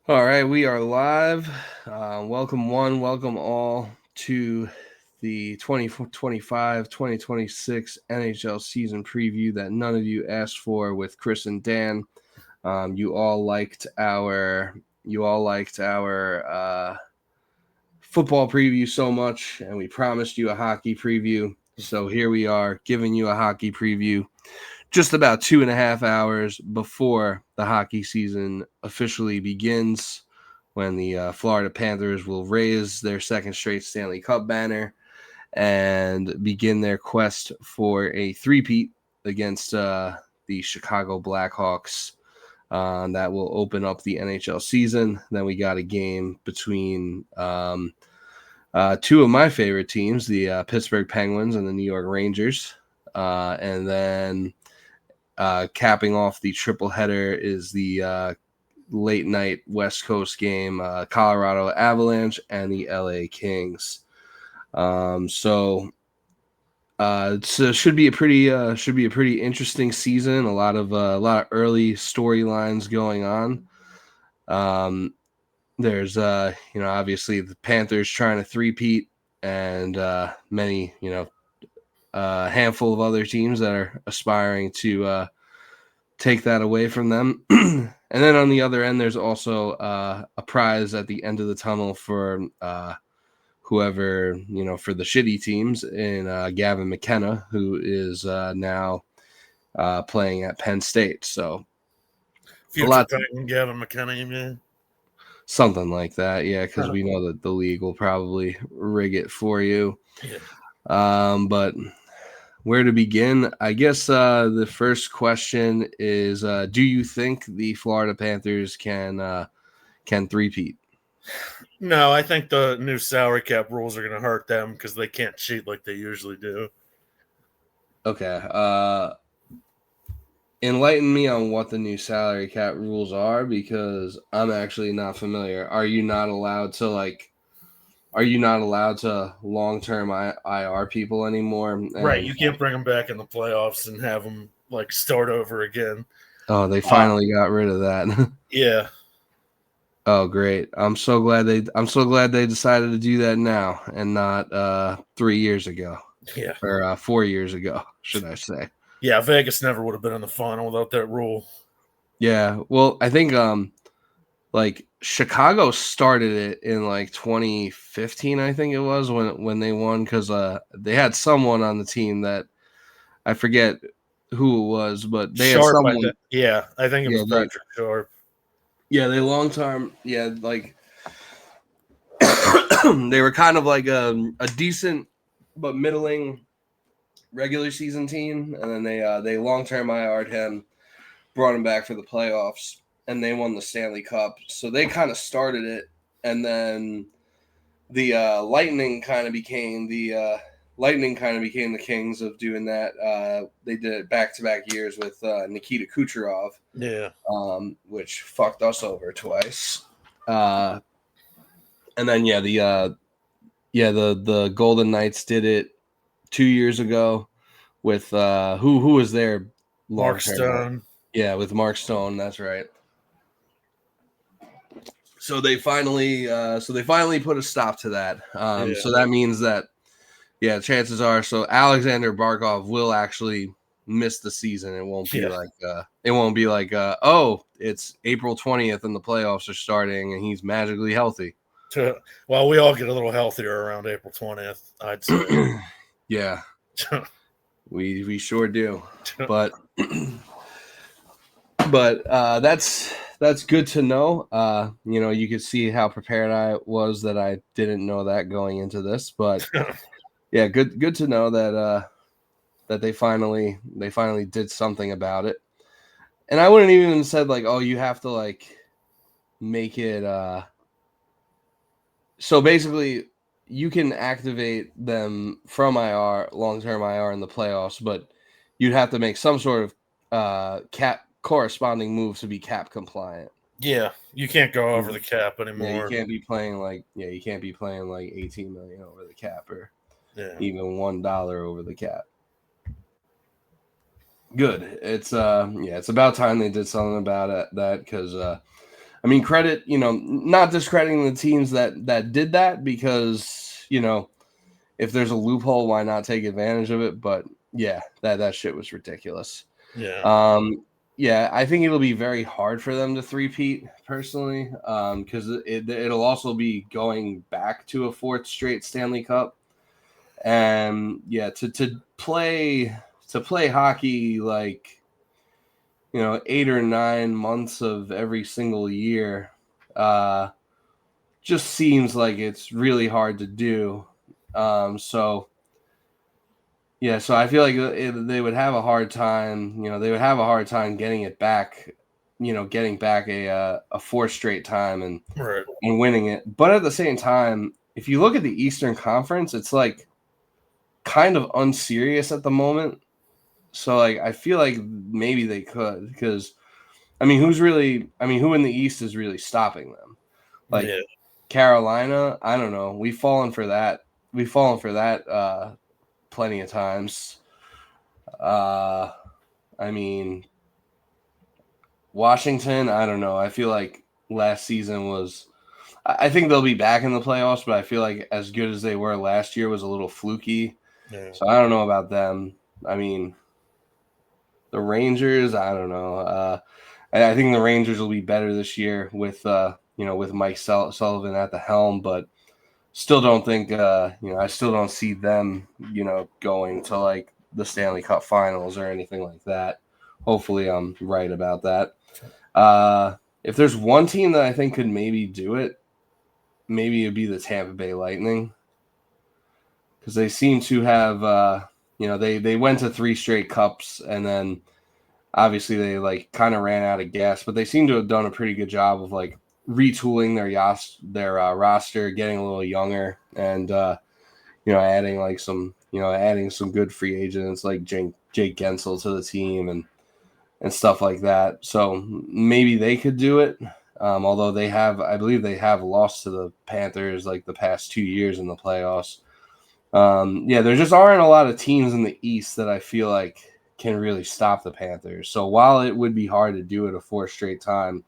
All right, we are live. Welcome one, welcome all to the 2025-2026 NHL season preview that none of you asked for with Chris and Dan. You all liked our football preview so much, and we promised you a hockey preview. So here we are giving you a hockey preview just about 2.5 hours before the hockey season officially begins, when the Florida Panthers will raise their second straight Stanley Cup banner and begin their quest for a three-peat against the Chicago Blackhawks. That will open up the NHL season. Then we got a game between two of my favorite teams, the Pittsburgh Penguins and the New York Rangers. And then capping off the triple header is the late night West Coast game, Colorado Avalanche and the LA Kings. So it should be a pretty interesting season. A lot of early storylines going on. There's obviously the Panthers trying to three-peat, and many handful of other teams that are aspiring to take that away from them. And then on the other end, there's also a prize at the end of the tunnel for whoever, for the shitty teams in Gavin McKenna, who is now playing at Penn State. So Future Titan Gavin McKenna, you mean? Something like that, yeah, because we know that the league will probably rig it for you. Yeah. But where to begin? I guess the first question is: do you think the Florida Panthers can three-peat? No, I think the new salary cap rules are going to hurt them because they can't cheat like they usually do. Okay. Enlighten me on what the new salary cap rules are, because I'm actually not familiar. Are you not allowed to long-term IR people anymore? Right, you can't bring them back in the playoffs and have them start over again. Oh, they finally got rid of that. Yeah. Oh, great! I'm so glad they decided to do that now and not 3 years ago. Yeah. Or 4 years ago, should I say? Yeah, Vegas never would have been in the final without that rule. Yeah, well, I think Chicago started it in 2015, I think it was, when they won, because they had someone on the team that I forget who it was, but they Sharp, had someone. I think it was Patrick Sharp. Yeah, they long term. Yeah, they were kind of like a decent but middling regular season team, and then they long term IR'd him, brought him back for the playoffs, and they won the Stanley Cup. So they kind of started it, and then the Lightning kind of became the Kings of doing that. They did it back-to-back years with Nikita Kucherov, which fucked us over twice. And then the Golden Knights did it 2 years ago with who was there? Mark Stone. Yeah, with Mark Stone. That's right. So they finally put a stop to that. So that means that, chances are, so Alexander Barkov will actually miss the season. It won't be oh, it's April 20th and the playoffs are starting and he's magically healthy. Well, we all get a little healthier around April 20th, I'd say. Yeah. we sure do. But that's good to know. You could see how prepared I was that I didn't know that going into this, but yeah, good to know that they finally did something about it. And I wouldn't even said oh, you have to make it so basically you can activate them from IR, long-term IR in the playoffs, but you'd have to make some sort of cap corresponding move to be cap compliant. Yeah, you can't go over the cap anymore. Yeah, you can't be playing 18 million over the cap, or even $1 over the cap. Good. It's it's about time they did something about that, because I mean, credit, not discrediting the teams that did that because, if there's a loophole, why not take advantage of it? But yeah, that shit was ridiculous. Yeah. Yeah, I think it'll be very hard for them to three-peat personally, because it'll also be going back to a fourth straight Stanley Cup, and yeah, to play hockey like 8 or 9 months of every single year, just seems like it's really hard to do. So yeah, so I feel like they would have a hard time. They would have a hard time getting it back. Getting back a fourth straight time and Right. winning it. But at the same time, if you look at the Eastern Conference, it's like kind of unserious at the moment. So like I feel like maybe they could, because who in the East is really stopping them? Like Yeah. Carolina, I don't know. We've fallen for that. Plenty of times. I mean, Washington, I don't know. I feel like last season was. I think they'll be back in the playoffs, but I feel like as good as they were last year was a little fluky. Yeah. So I don't know about them. I mean, the Rangers, I don't know. I think the Rangers will be better this year with with Mike Sullivan at the helm, but still don't think I still don't see them going to like the Stanley Cup Finals or anything like that. Hopefully, I'm right about that. If there's one team that I think could maybe do it, maybe it'd be the Tampa Bay Lightning, because they seem to have they went to 3 straight cups, and then obviously they like kind of ran out of gas, but they seem to have done a pretty good job of like retooling their roster, getting a little younger, and adding like some good free agents like Jake Gensel to the team and stuff like that. So maybe they could do it. Although I believe they have lost to the Panthers like the past 2 years in the playoffs. Yeah, there just aren't a lot of teams in the East that I feel like can really stop the Panthers. So while it would be hard to do it a 4th straight time,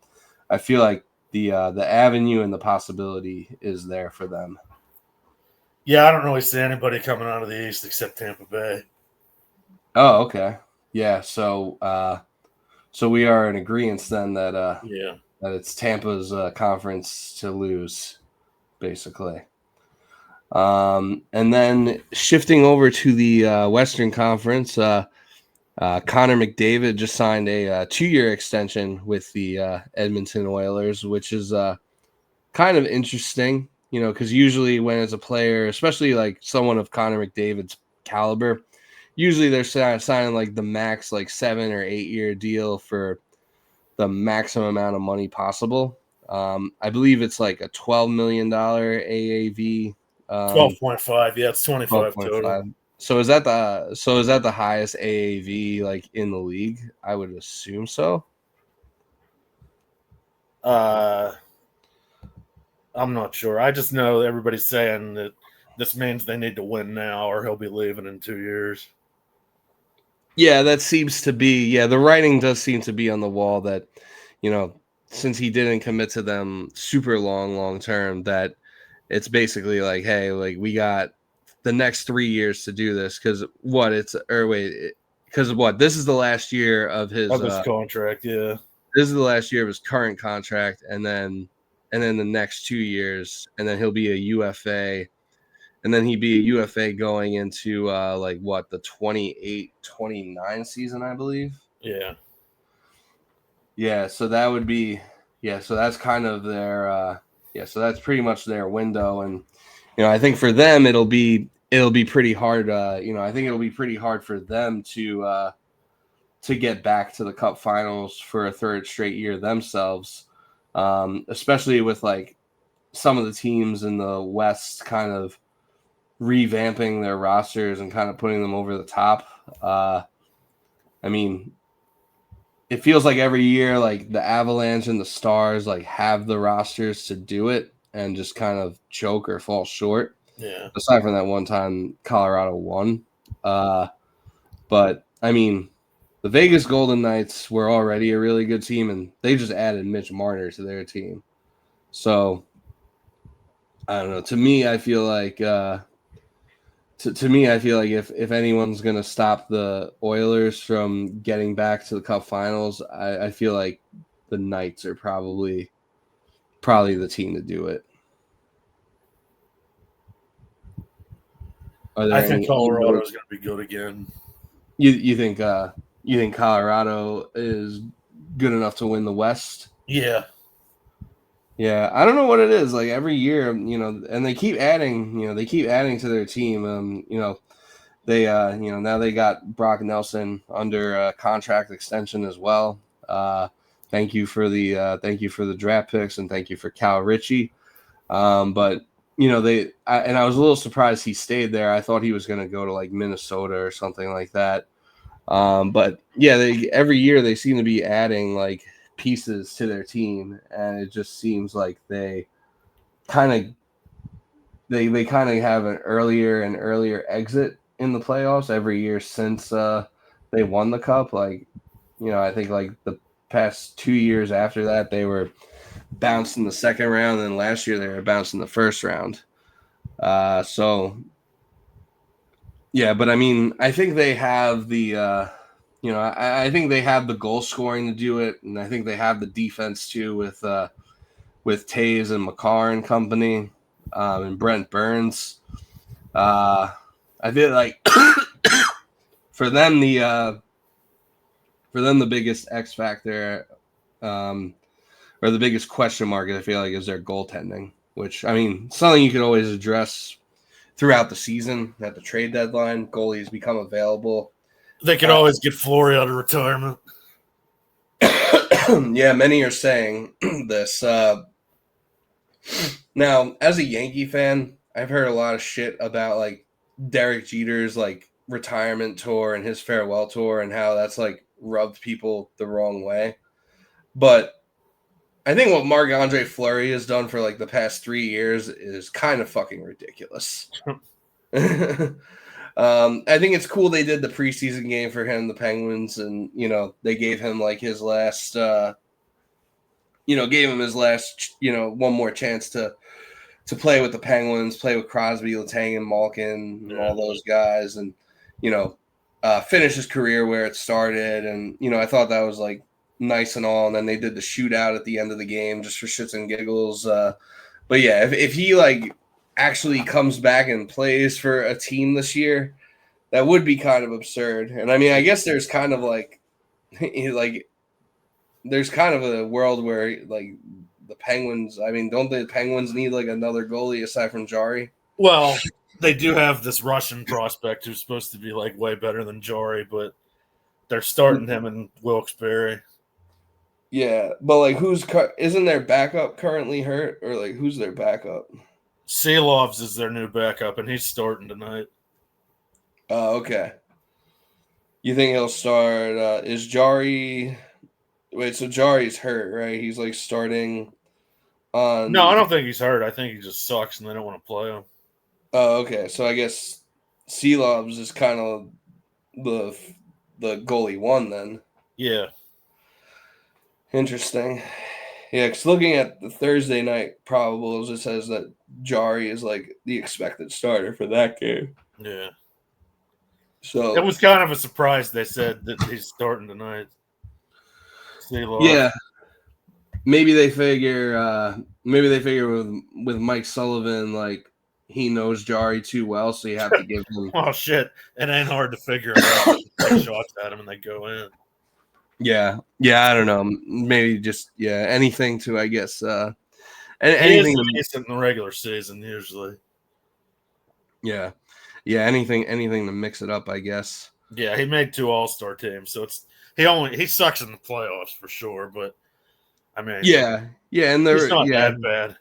I feel like the avenue and the possibility is there for them. Yeah, I don't really see anybody coming out of the East except Tampa Bay. Oh, okay. Yeah, so we are in agreement then that that it's Tampa's conference to lose, basically. And then shifting over to the Western Conference, Connor McDavid just signed a 2-year extension with the Edmonton Oilers, which is kind of interesting, because usually when it's a player, especially like someone of Connor McDavid's caliber, usually they're signing like the max like 7 or 8-year deal for the maximum amount of money possible. I believe it's like a $12 million AAV. 12.5. Yeah, it's 25 total. 12.5. So is that the highest AAV like in the league? I would assume so. I'm not sure. I just know everybody's saying that this means they need to win now or he'll be leaving in 2 years. Yeah, that seems to be. Yeah, the writing does seem to be on the wall that, since he didn't commit to them super long term, that it's basically like, hey, like we got the next 3 years to do this, because this is the last year of his contract. Yeah, this is the last year of his current contract, and then the next 2 years, and then he'll be a UFA. And then he'd be a UFA going into the 28-29 season, I believe. Yeah. Yeah, so that would be so that's kind of their so that's pretty much their window. And I think for them it'll be pretty hard. I think it'll be pretty hard for them to get back to the Cup Finals for a 3rd straight year themselves, especially with like some of the teams in the West kind of revamping their rosters and kind of putting them over the top. It feels like every year, like the Avalanche and the Stars like have the rosters to do it and just kind of choke or fall short. Yeah. Aside from that one time Colorado won. But the Vegas Golden Knights were already a really good team, and they just added Mitch Marner to their team. So I don't know. To me, I feel like if anyone's gonna stop the Oilers from getting back to the Cup Finals, I feel like the Knights are probably the team to do it. Are there I think any Colorado is going to be good again. you think Colorado is good enough to win the West? Yeah. Yeah, I don't know what it is. Like every year, and they keep adding, to their team. They now they got Brock Nelson under contract extension as well. Thank you for the draft picks, and thank you for Cal Ritchie. But I was a little surprised he stayed there. I thought he was going to go to like Minnesota or something like that. But yeah, every year they seem to be adding like pieces to their team, and it just seems like they kind of have an earlier and earlier exit in the playoffs every year since they won the cup. Like, I think like the past 2 years after that, they were bounced in the second round, and last year they were bounced in the first round. So yeah, but I mean, I think they have the I think they have the goal scoring to do it, and I think they have the defense too with Taves and McCarr and company, and Brent Burns. I feel like for them the biggest X factor, or the biggest question mark, I feel like, is their goaltending. Which, I mean, something you can always address throughout the season at the trade deadline. Goalies become available. They could always get Fleury out of retirement. Yeah, many are saying this. Now, as a Yankee fan, I've heard a lot of shit about like Derek Jeter's like retirement tour and his farewell tour and how that's like rubbed people the wrong way. But I think what Marc-Andre Fleury has done for like the past 3 years is kind of fucking ridiculous. I think it's cool they did the preseason game for him, the Penguins, and they gave him like his last, one more chance to play with the Penguins, play with Crosby, Letang, and Malkin, and all those guys, and finish his career where it started. And I thought that was like nice and all. And then they did the shootout at the end of the game just for shits and giggles. But yeah, if he like actually comes back and plays for a team this year, that would be kind of absurd. And I mean, I guess there's kind of like there's kind of a world where like the Penguins, I mean, don't the Penguins need like another goalie aside from Jari? Well, they do have this Russian prospect who's supposed to be like way better than Jari, but they're starting him in Wilkes-Barre. Yeah, but like isn't their backup currently hurt, or like who's their backup? Seelovs is their new backup, and he's starting tonight. Oh, okay. You think he'll start? Is Jari? Wait, so Jari's hurt, right? He's like starting on. No, I don't think he's hurt. I think he just sucks, and they don't want to play him. Oh, okay. So I guess Seelovs is kind of the goalie one then. Yeah. Interesting. Yeah, because looking at the Thursday night probables, it says that Jari is like the expected starter for that game. Yeah. So it was kind of a surprise they said that he's starting tonight. Yeah. Maybe they figure with Mike Sullivan, like he knows Jari too well, so you have to give him. Oh shit! It ain't hard to figure him out. Take shots at him and they go in. Yeah, I don't know. Maybe just anything to, I guess. Anything decent in the regular season usually. Yeah, anything to mix it up, I guess. Yeah, he made 2 All-Star teams, so he sucks in the playoffs for sure. But I mean, yeah, and he's not that bad.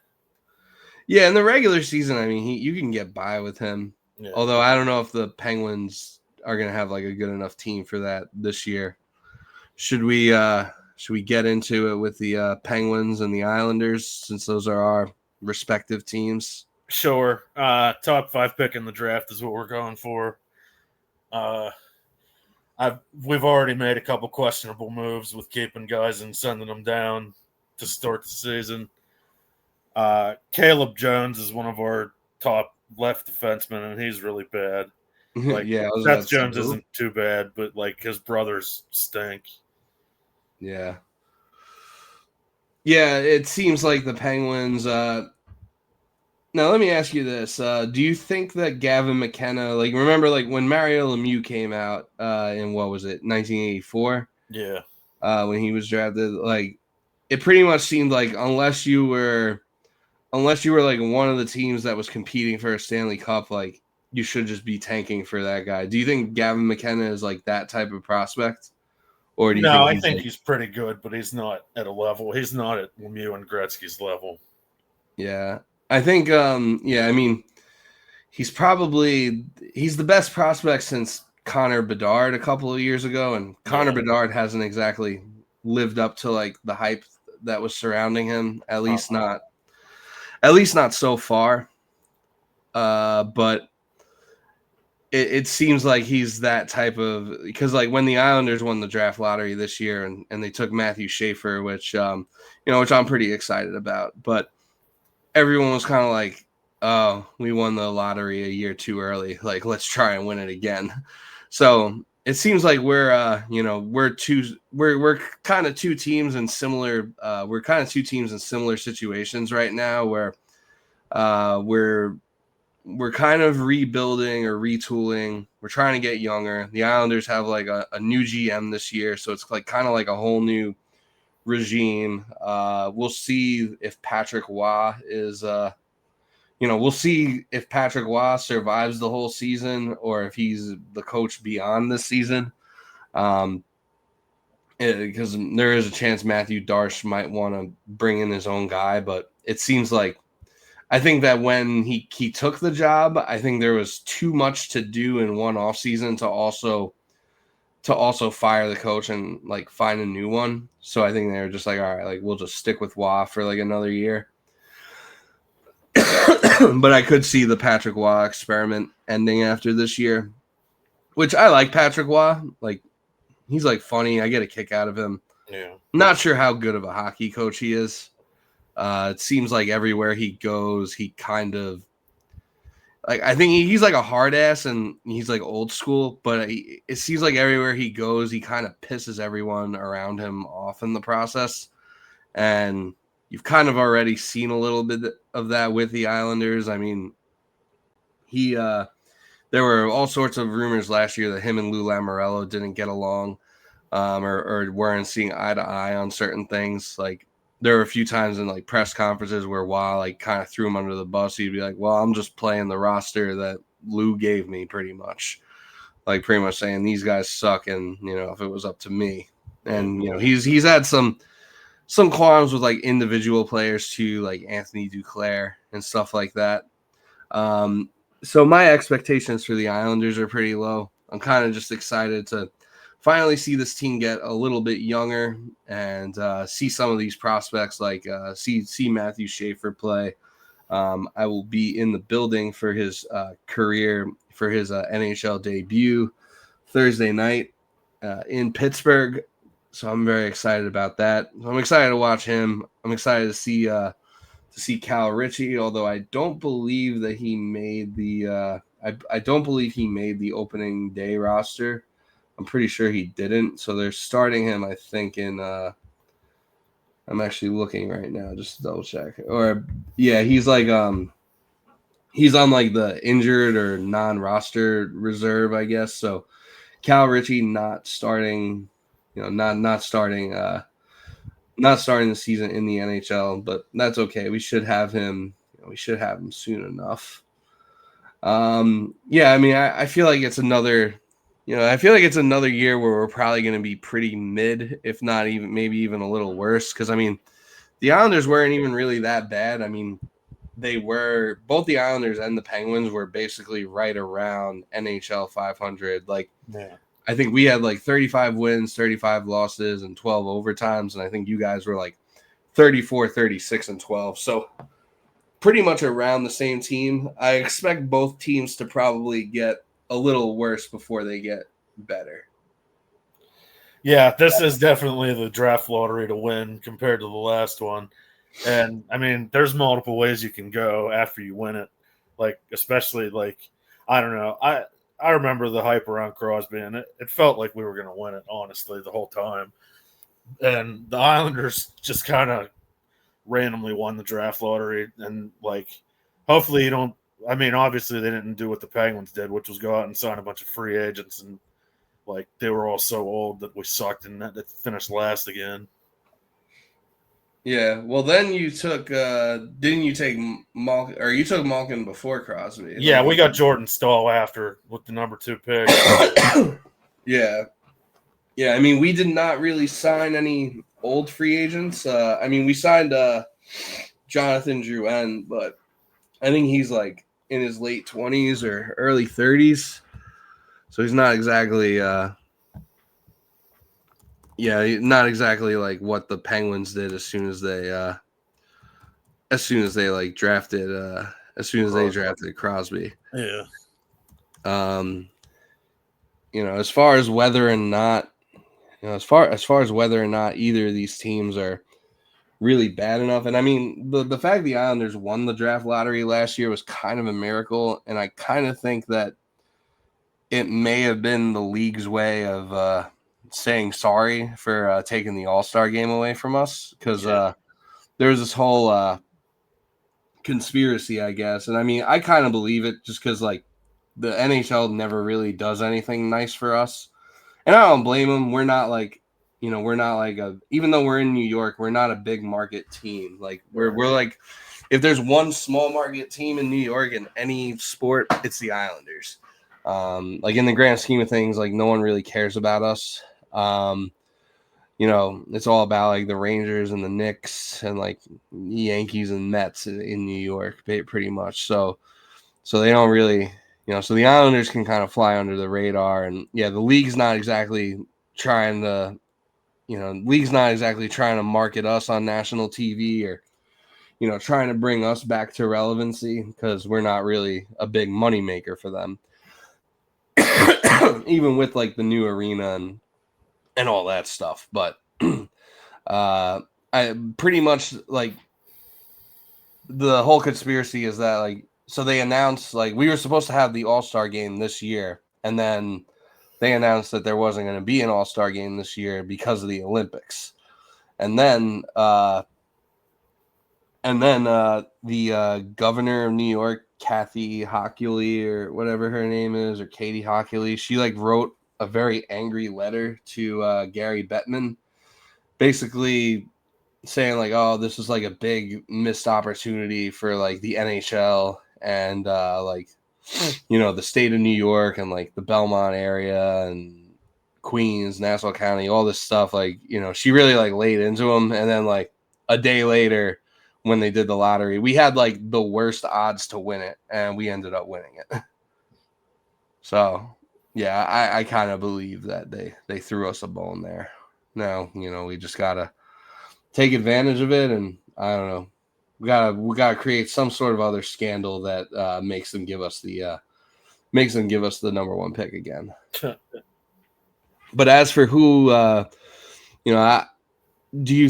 Yeah, in the regular season, I mean, you can get by with him. Yeah. Although I don't know if the Penguins are going to have like a good enough team for that this year. Should we get into it with the Penguins and the Islanders, since those are our respective teams? Sure. Top 5 pick in the draft is what we're going for. we've already made a couple questionable moves with keeping guys and sending them down to start the season. Caleb Jones is one of our top left defensemen, and he's really bad. Like, Yeah, I was about Seth to say, Jones isn't too bad, but like his brothers stink. Yeah. Yeah, it seems like the Penguins. Now, let me ask you this: do you think that Gavin McKenna, like, remember, like when Mario Lemieux came out in what was it, 1984? Yeah. When he was drafted, like, it pretty much seemed like unless you were like one of the teams that was competing for a Stanley Cup, like, you should just be tanking for that guy. Do you think Gavin McKenna is like that type of prospect? Or do you No, think I he's think like, he's pretty good, but he's not at a level. He's not at Lemieux and Gretzky's level. yeah. I think yeah, I mean, he's the best prospect since Connor Bedard a couple of years ago, and Connor Bedard hasn't exactly lived up to like the hype that was surrounding him, at least not so far. But it seems like he's that type of, because like when the Islanders won the draft lottery this year and they took Matthew Schaefer, which which I'm pretty excited about, but everyone was kind of like, oh, we won the lottery a year too early, like let's try and win it again. So it seems like we're kind of two teams in similar situations right now, where we're kind of rebuilding or retooling. We're trying to get younger. The Islanders have like a new GM this year, so it's like kind of like a whole new regime. We'll see if Patrick Waugh is we'll see if Patrick Waugh survives the whole season or if he's the coach beyond this season. Because there is a chance Matthew Darsh might want to bring in his own guy, but it seems like, I think that when he took the job, I think there was too much to do in one offseason to also fire the coach and like find a new one. So I think they were just like, all right, like we'll just stick with Waugh for like another year. But I could see the Patrick Waugh experiment ending after this year, which I like Patrick Waugh. Like, he's like funny. I get a kick out of him. Yeah. Not sure how good of a hockey coach he is. It seems like everywhere he goes, he kind of, like, I think he's like a hard ass and he's like old school, but it seems like everywhere he goes, he kind of pisses everyone around him off in the process. And you've kind of already seen a little bit of that with the Islanders. I mean, there were all sorts of rumors last year that him and Lou Lamoriello didn't get along, or weren't seeing eye to eye on certain things. Like, there were a few times in like press conferences where Waugh like kind of threw him under the bus. He'd be like, well, I'm just playing the roster that Lou gave me, pretty much saying these guys suck. And, if it was up to me, and, he's had some qualms with like individual players too, like Anthony Duclair and stuff like that. So my expectations for the Islanders are pretty low. I'm kind of just excited to finally see this team get a little bit younger and see some of these prospects, like see Matthew Schaefer play. I will be in the building for his NHL debut Thursday night in Pittsburgh. So I'm very excited about that. I'm excited to watch him. I'm excited to see Cal Ritchie, although I don't believe that he made the I don't believe he made the opening day roster. I'm pretty sure he didn't. So they're starting him, I think, in I'm actually looking right now just to double check. Or yeah, he's like he's on like the injured or non-roster reserve, I guess. So Cal Ritchie not starting, not starting the season in the NHL, but that's okay. We should have him. We should have him soon enough. Yeah, I mean, I feel like it's another, year where we're probably going to be pretty mid, if not even maybe even a little worse. Because I mean, the Islanders weren't even really that bad. I mean, both the Islanders and the Penguins were basically right around NHL 500. Like, Yeah. I think we had like 35 wins, 35 losses, and 12 overtimes. And I think you guys were like 34, 36, and 12. So pretty much around the same team. I expect both teams to probably get a little worse before they get better. Yeah, this is definitely the draft lottery to win compared to the last one. And I mean, there's multiple ways you can go after you win it. Like, especially like, I don't know. I remember the hype around Crosby, and it felt like we were going to win it, honestly, the whole time. And the Islanders just kind of randomly won the draft lottery. And like, hopefully you don't. I mean, obviously they didn't do what the Penguins did, which was go out and sign a bunch of free agents, and like they were all so old that we sucked and that finished last again. Yeah, well, then you took, didn't you take Malkin, or you took Malkin before Crosby? Yeah, Like, we got Jordan Stahl after with the number 2 pick. yeah, yeah. I mean, we did not really sign any old free agents. I mean, we signed Jonathan Drouin, but I think he's like in his late 20s or early 30s, so he's not exactly, yeah, not exactly like what the Penguins did as soon as they like drafted, as soon as they drafted Crosby. Yeah. As far as whether or not, as far as whether or not either of these teams are really bad enough, and I mean the fact the Islanders won the draft lottery last year was kind of a miracle, and I kind of think that it may have been the league's way of saying sorry for taking the All-Star game away from us, because there was this whole conspiracy, I guess, and I mean I kind of believe it just because like the NHL never really does anything nice for us. And I don't blame them. We're not like, we're not like even though we're in New York, we're not a big market team. Like we're like, if there's one small market team in New York in any sport, it's the Islanders. Like in the grand scheme of things, like no one really cares about us. It's all about like the Rangers and the Knicks and like Yankees and Mets in New York, pretty much. So they don't really, so the Islanders can kind of fly under the radar. And yeah, the league's not exactly trying to, market us on national TV or, trying to bring us back to relevancy because we're not really a big moneymaker for them. Even with like the new arena and all that stuff. But I pretty much like the whole conspiracy is that like, so they announced like we were supposed to have the All-Star game this year, and then they announced that there wasn't going to be an All-Star game this year because of the Olympics. And then the governor of New York, Kathy Hochuli or whatever her name is, or Katie Hochuli, she like wrote a very angry letter to Gary Bettman, basically saying like, oh, this is like a big missed opportunity for like the NHL and like the state of New York and like the Belmont area and Queens, Nassau County, all this stuff. Like, she really like laid into them. And then like a day later when they did the lottery, we had like the worst odds to win it and we ended up winning it. So yeah, I kind of believe that they threw us a bone there. Now, we just gotta take advantage of it, and I don't know. We gotta create some sort of other scandal that makes them give us the number one pick again. But as for who, do you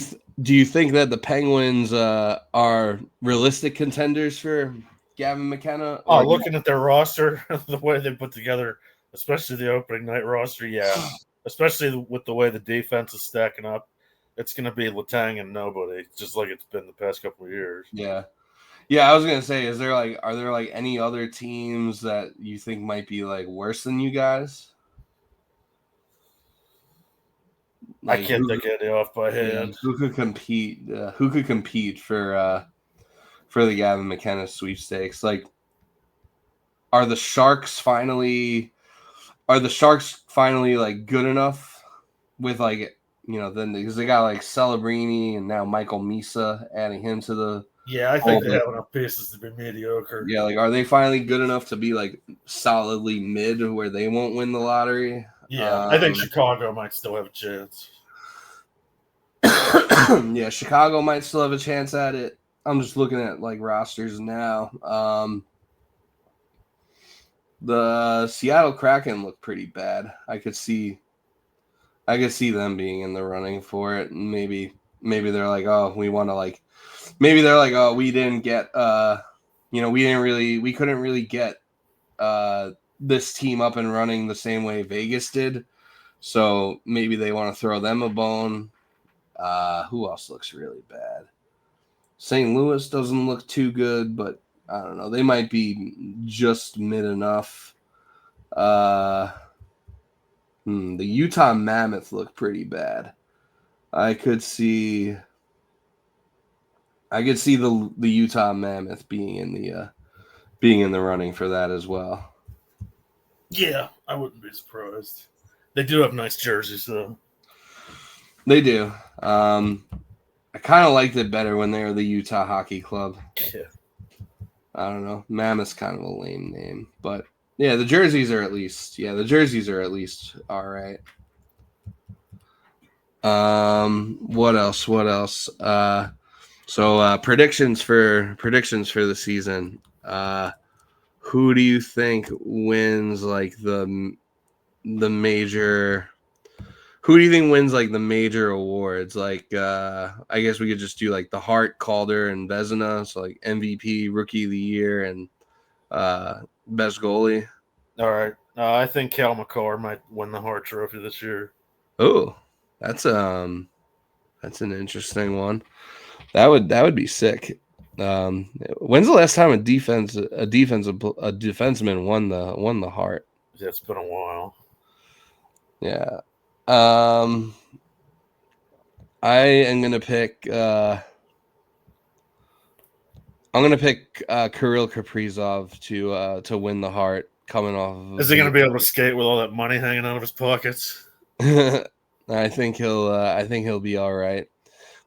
think that the Penguins are realistic contenders for Gavin McKenna? Oh, looking at their roster, the way they put together, especially the opening night roster, yeah. Especially with the way the defense is stacking up, it's going to be Letang and nobody, just like it's been the past couple of years. Yeah. Yeah, I was gonna say, are there like any other teams that you think might be like worse than you guys? I Like can't think of any off by hand. who could compete? Who could compete for the Gavin McKenna sweepstakes? Like, are the Sharks finally? Are the Sharks finally like good enough with like then because they got like Celebrini and now Michael Misa, adding him to the Yeah, I think they have enough pieces to be mediocre. Yeah, like are they finally good enough to be like solidly mid where they won't win the lottery? Yeah, I think Chicago might still have a chance. Yeah, Chicago might still have a chance at it. I'm just looking at like rosters now. The Seattle Kraken look pretty bad. I could see I could see them being in the running for it. And maybe they're like, oh, we want to like. Maybe they're like, oh, we didn't get. We couldn't really get this team up and running the same way Vegas did. So maybe they want to throw them a bone. Who else looks really bad? St. Louis doesn't look too good, but I don't know. They might be just mid enough. The Utah Mammoth look pretty bad. I could see the Utah Mammoth being in the running for that as well. Yeah, I wouldn't be surprised. They do have nice jerseys, though. They do. I kind of liked it better when they were the Utah Hockey Club. Yeah. I don't know. Mammoth's kind of a lame name, but yeah, the jerseys are at least all right. What else? So predictions for the season. Who do you think wins like the major? Who do you think wins like the major awards? Like I guess we could just do like the Hart, Calder, and Vezina. So like MVP, Rookie of the Year, and best goalie. All right. I think Cal McCarr might win the Hart Trophy this year. Oh, that's an interesting one. That would be sick. When's the last time a defenseman won the Hart? Yeah, it's been a while. Yeah. I am gonna pick. I'm gonna pick Kirill Kaprizov to win the Hart. Coming off, Is he gonna be able to skate with all that money hanging out of his pockets? I think he'll be all right.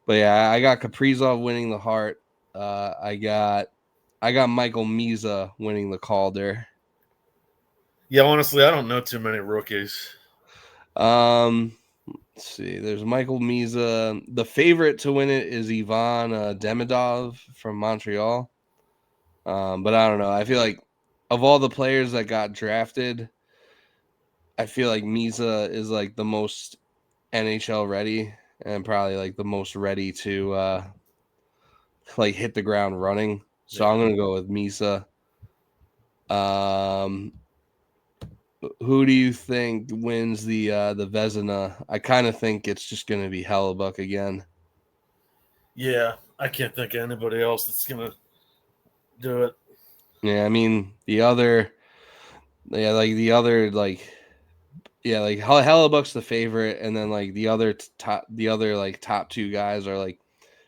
But yeah, I got Kaprizov winning the Hart. I got Michael Misa winning the Calder. Yeah, honestly, I don't know too many rookies. Let's see. There's Michael Misa. The favorite to win it is Ivan Demidov from Montreal. But I don't know. I feel like of all the players that got drafted, I feel like Misa is like the most NHL ready and probably like the most ready to like hit the ground running. So I'm gonna go with Misa. Who do you think wins the Vezina? I kind of think it's just gonna be Hellebuck again. Yeah, I can't think of anybody else that's gonna do it. Yeah, I mean Hellebuck's the favorite, and then like the other top two guys are like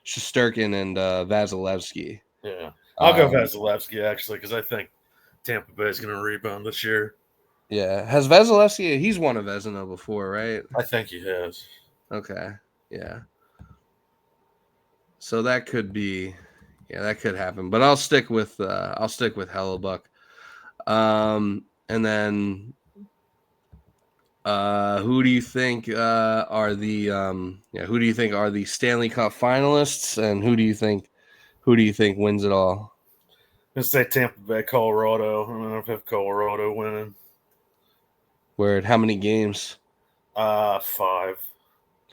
Shesterkin and Vasilevsky. Yeah, I'll go Vasilevsky actually because I think Tampa Bay is going to rebound this year. Yeah, has Vasilevsky? He's won a Vezina before, right? I think he has. Okay, yeah. So that could be, that could happen. But I'll stick with Hellebuck. And then who do you think are the Stanley Cup finalists, and who do you think wins it all? Let's say Tampa Bay, Colorado. I don't know if I have Colorado winning. Where? How many games? 5.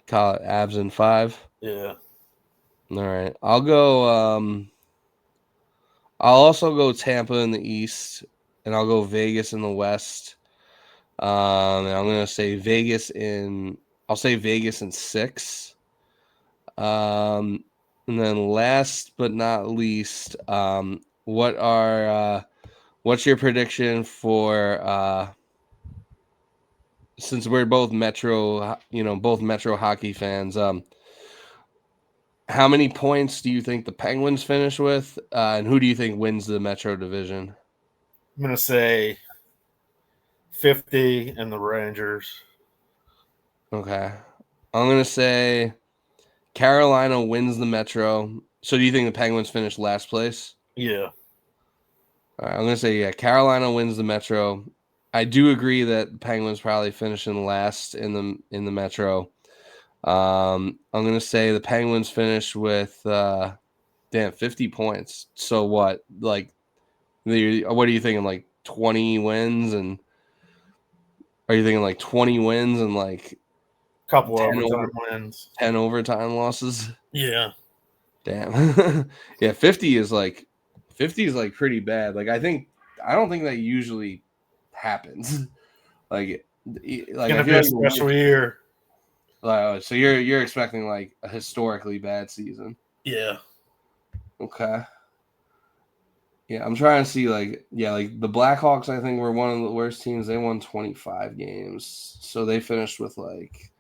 Avs in 5. Yeah. All right. I'll go. I'll also go Tampa in the East, and I'll go Vegas in the West. And I'm gonna say Vegas in. I'll say Vegas in 6. And then last but not least, what's your prediction for? Since we're both Metro hockey fans, how many points do you think the Penguins finish with, and who do you think wins the Metro division? I'm going to say 50 and the Rangers. Okay. I'm going to say Carolina wins the Metro. So do you think the Penguins finish last place? Yeah. All right, I'm going to say, Carolina wins the Metro. I do agree that the Penguins probably finishing last in the Metro. I'm going to say the Penguins finish with 50 points. So what? Like, what are you thinking? Like 20 wins? And are you thinking like 20 wins and like Couple 10 overtime wins. 10 overtime losses. Yeah. Damn. Yeah, 50 is like pretty bad. Like I don't think that usually happens. Like It's I gonna feel be a like special year. so you're expecting like a historically bad season. Yeah. Okay. Yeah, I'm trying to see like the Blackhawks I think were one of the worst teams. They won 25 games. So they finished with like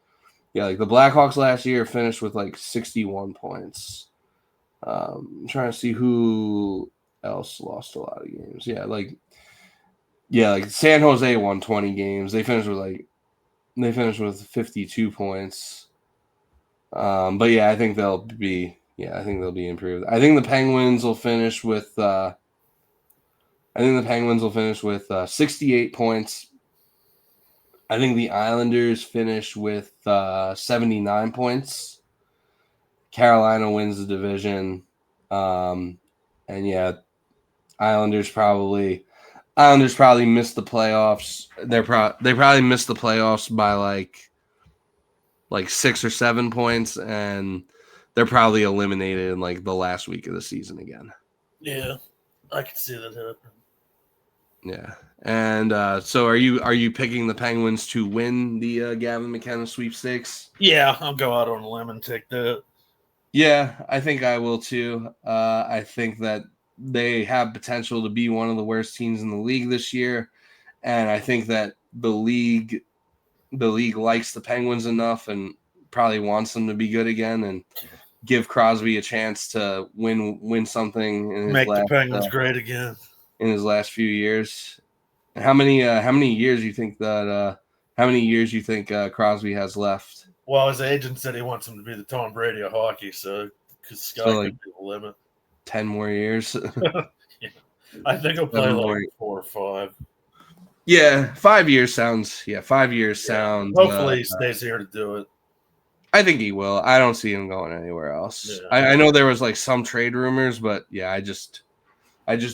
the Blackhawks last year finished with like 61 points. I'm trying to see who else lost a lot of games. Like San Jose won 20 games. They finished with 52 points. But yeah, I think they'll be improved. I think the Penguins will finish with 68 points. I think the Islanders finish with 79 points. Carolina wins the division. And yeah, Islanders probably missed the playoffs. They probably missed the playoffs by like 6 or 7 points, and they're probably eliminated in like the last week of the season again. Yeah, I can see that happening. Yeah, and so are you picking the Penguins to win the Gavin McKenna sweepstakes? Yeah, I'll go out on a limb and take that. Yeah, I think I will too. I think that they have potential to be one of the worst teams in the league this year, and I think that the league likes the Penguins enough and probably wants them to be good again and give Crosby a chance to win something in his Make the Penguins great again in his last few years. How many years you think Crosby has left? Well, his agent said he wants him to be the Tom Brady of hockey, so because Sky could be the limit. 10 more years. Yeah. I think he'll play like 4 or 5. Yeah, 5 years sounds. Yeah, 5 years sounds. Hopefully, he stays here to do it. I think he will. I don't see him going anywhere else. Yeah. I know there was like some trade rumors, but yeah, I just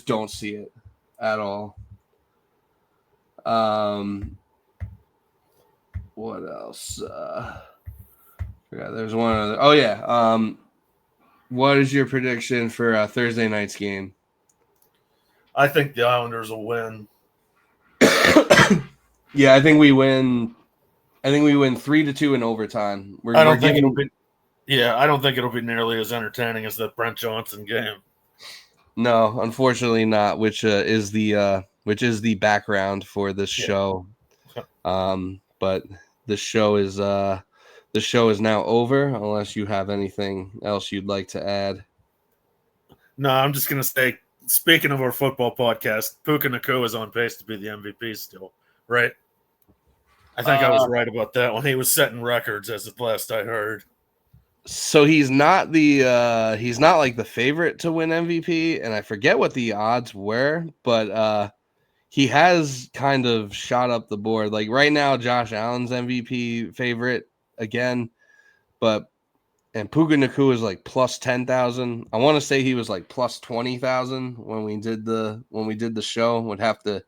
don't see it at all. What else? Forgot there's one other. Oh yeah. What is your prediction for Thursday night's game? I think the Islanders will win. Yeah, I think we win. I think we win 3-2 in overtime. I don't think it'll be nearly as entertaining as the Brent Johnson game. No, unfortunately not. Which is the background for this show. But the show is now over. Unless you have anything else you'd like to add. No, I'm just gonna say. Speaking of our football podcast, Puka Nacua is on pace to be the MVP still, right? I think I was right about that when he was setting records as the last I heard. So he's not like the favorite to win MVP, and I forget what the odds were, but he has kind of shot up the board. Like right now, Josh Allen's MVP favorite again, and Puka Nacua is like plus 10,000. I want to say he was like plus 20,000 when we did the show. Would have to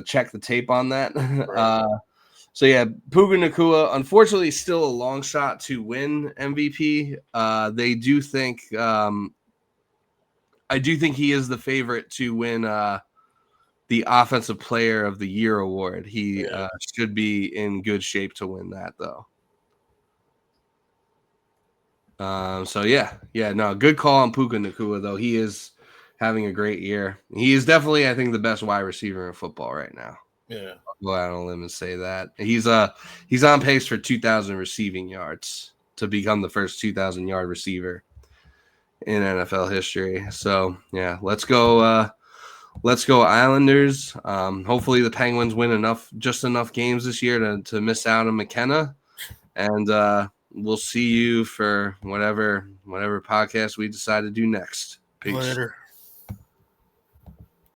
check the tape on that. Right. So yeah, Puka Nacua, unfortunately, still a long shot to win MVP. They do think, I do think he is the favorite to win the Offensive Player of the Year award. He should be in good shape to win that, though. So good call on Puka Nacua, though. He is having a great year. He is definitely, I think, the best wide receiver in football right now. Yeah. I'll go out on a limb and say that. He's on pace for 2,000 receiving yards to become the first 2,000-yard receiver in NFL history. So, yeah, let's go Islanders. Hopefully the Penguins win just enough games this year to miss out on McKenna. And we'll see you for whatever podcast we decide to do next. Peace. Later.